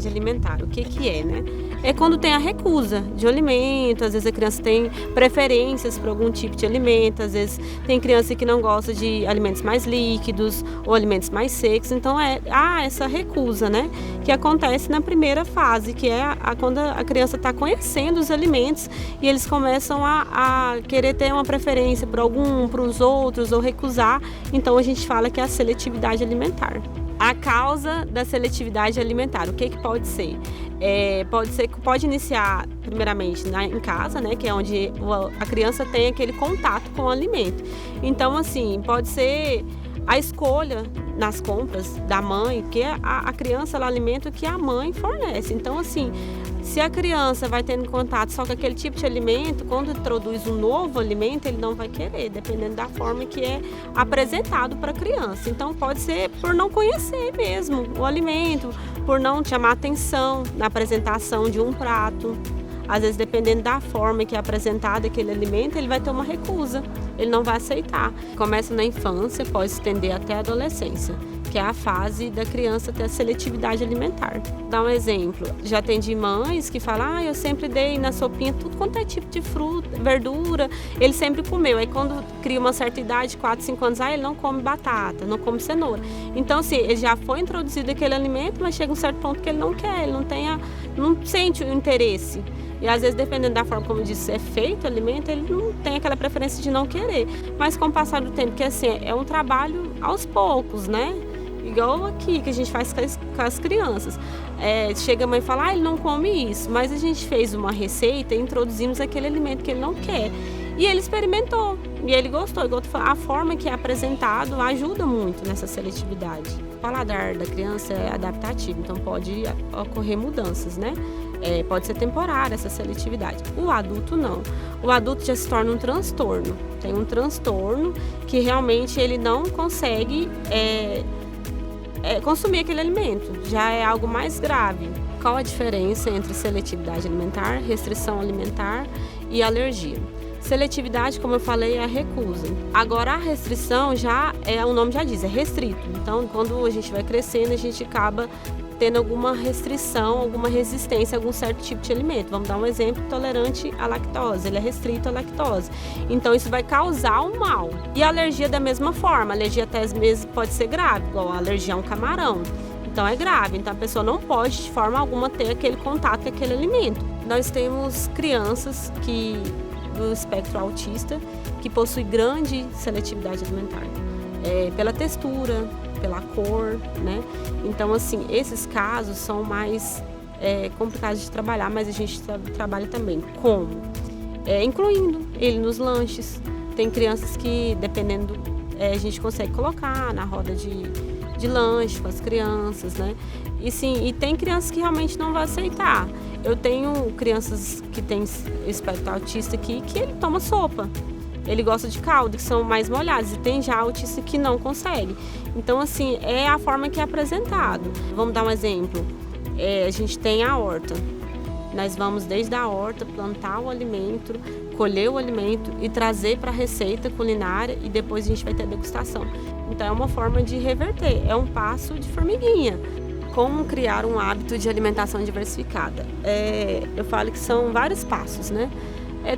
seletividade alimentar. O que é, né? É quando tem a recusa de alimento, às vezes a criança tem preferências por algum tipo de alimento, às vezes tem criança que não gosta de alimentos mais líquidos ou alimentos mais secos, então essa recusa, né? Que acontece na primeira fase, que é quando a criança está conhecendo os alimentos e eles começam a querer ter uma preferência por algum, para os outros ou recusar, então a gente fala que é a seletividade alimentar. A causa da seletividade alimentar, o que pode ser? Pode iniciar primeiramente em casa, né, que é onde a criança tem aquele contato com o alimento. Então, assim, pode ser a escolha nas compras da mãe, que a criança ela alimenta o que a mãe fornece. Então, assim, se a criança vai tendo contato só com aquele tipo de alimento, quando introduz um novo alimento, ele não vai querer, dependendo da forma que é apresentado para a criança. Então, pode ser por não conhecer mesmo o alimento, por não chamar atenção na apresentação de um prato. Às vezes, dependendo da forma que é apresentado aquele alimento, ele vai ter uma recusa, ele não vai aceitar. Começa na infância, pode se estender até a adolescência, que é a fase da criança ter a seletividade alimentar. Dá um exemplo, já atendi mães que falam, eu sempre dei na sopinha tudo quanto é tipo de fruta, verdura, ele sempre comeu. Aí quando cria uma certa idade, 4, 5 anos, ele não come batata, não come cenoura. Então, assim, ele já foi introduzido aquele alimento, mas chega um certo ponto que ele não quer, ele não sente o interesse. E às vezes, dependendo da forma como eu disse, é feito o alimento, ele não tem aquela preferência de não querer. Mas com o passar do tempo, que assim, é um trabalho aos poucos, né? Igual aqui, que a gente faz com as crianças. Chega a mãe e fala, ele não come isso. Mas a gente fez uma receita e introduzimos aquele alimento que ele não quer. E ele experimentou, e ele gostou. A forma que é apresentado ajuda muito nessa seletividade. O paladar da criança é adaptativo, então pode ocorrer mudanças, né? Pode ser temporária essa seletividade. O adulto não. O adulto já se torna um transtorno. Tem um transtorno que realmente ele não consegue consumir aquele alimento. Já é algo mais grave. Qual a diferença entre seletividade alimentar, restrição alimentar e alergia? Seletividade, como eu falei, é a recusa. Agora, a restrição o nome já diz, é restrito. Então, quando a gente vai crescendo, a gente acaba tendo alguma restrição, alguma resistência a algum certo tipo de alimento. Vamos dar um exemplo, tolerante à lactose, ele é restrito à lactose. Então, isso vai causar um mal. E a alergia da mesma forma, a alergia até às vezes pode ser grave, igual a alergia a um camarão. Então, é grave, então a pessoa não pode de forma alguma ter aquele contato com aquele alimento. Nós temos crianças do espectro autista que possuem grande seletividade alimentar, pela textura, pela cor, né? Então, assim, esses casos são mais complicados de trabalhar, mas a gente trabalha também como? Incluindo ele nos lanches. Tem crianças que, dependendo, a gente consegue colocar na roda de lanche com as crianças, né? E tem crianças que realmente não vão aceitar. Eu tenho crianças que têm espectro autista aqui que ele toma sopa. Ele gosta de caldo, que são mais molhados, e tem já autista que não consegue. Então, assim, é a forma que é apresentado. Vamos dar um exemplo. A gente tem a horta. Nós vamos desde a horta plantar o alimento, colher o alimento e trazer para a receita culinária e depois a gente vai ter a degustação. Então, é uma forma de reverter, é um passo de formiguinha. Como criar um hábito de alimentação diversificada? Eu falo que são vários passos, né?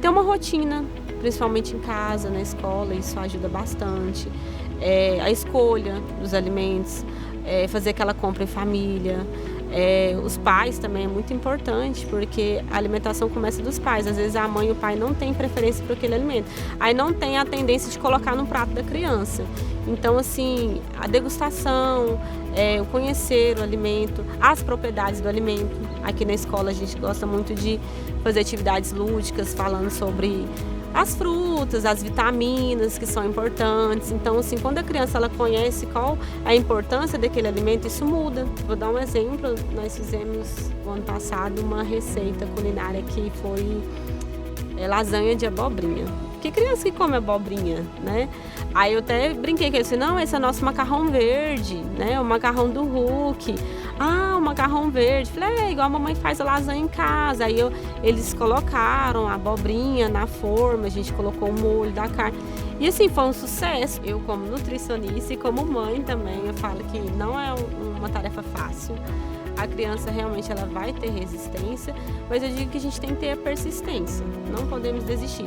Ter uma rotina, principalmente em casa, na escola, isso ajuda bastante. A escolha dos alimentos, fazer aquela compra em família. Os pais também é muito importante, porque a alimentação começa dos pais. Às vezes a mãe e o pai não têm preferência por aquele alimento. Aí não tem a tendência de colocar no prato da criança. Então, assim, a degustação, o conhecer o alimento, as propriedades do alimento. Aqui na escola a gente gosta muito de fazer atividades lúdicas, falando sobre as frutas, as vitaminas que são importantes. Então, assim, quando a criança ela conhece qual a importância daquele alimento, isso muda. Vou dar um exemplo. Nós fizemos no ano passado uma receita culinária que foi lasanha de abobrinha. Que criança que come abobrinha, né? Aí eu até brinquei com ele, disse, não, esse é nosso macarrão verde, né? O macarrão do Hulk. O macarrão verde. Falei, igual a mamãe faz a lasanha em casa. Aí eles colocaram a abobrinha na forma, a gente colocou o molho da carne. E assim, foi um sucesso. Eu, como nutricionista e como mãe também, eu falo que não é uma tarefa fácil. A criança realmente ela vai ter resistência, mas eu digo que a gente tem que ter a persistência. Não podemos desistir.